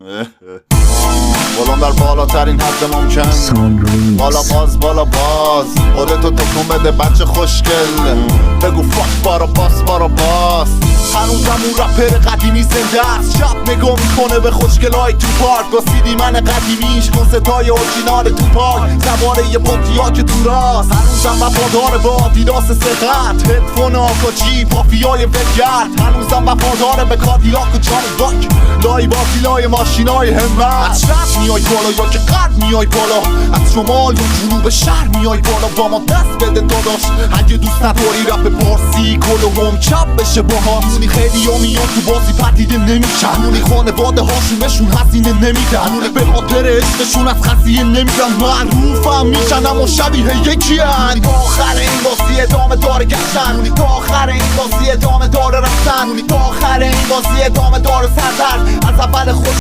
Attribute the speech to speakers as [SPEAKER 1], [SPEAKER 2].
[SPEAKER 1] بالام در بالاترین حد ممکن، بالا باز خودتو تکون بده بچه خوشگل، بگو فاک بارا باس. هنوزم اون رپر قدیمی زنده است، شب نگاه میکنه به خوشگلای تو پارک با سیدی من قدیمیش، کنستای اورجینال تو پارک، زباره یه پونتیا که تو راست. هنوزم وفادار به آدیداس سخت، هدفون آکاچی پافیای وگرد. هنوزم وفادار به کادیلاک و جان واک، لای بازی لای ماشینای همت. از شب میای بالا یا که قرد میای بالا، از شمال یا جنوب شهر میای بالا، با ما دست بده داداش. اگه دوست نداری رپ پارسی کل هم چپ بشه باهات، خیلی ها میان تو بازی پدیده نمیشن، اونی خانواده هاشون بهشون هزینه نمیدن، به خاطر عشقشون از خزیه نمیدن، معروفم میشن اما شبیه یکی هن. تا آخر این بازی ادامه داره گشتن، تا آخر این بازی ادامه داره رفتن، تا آخر این بازی ادامه داره سردر از اول خود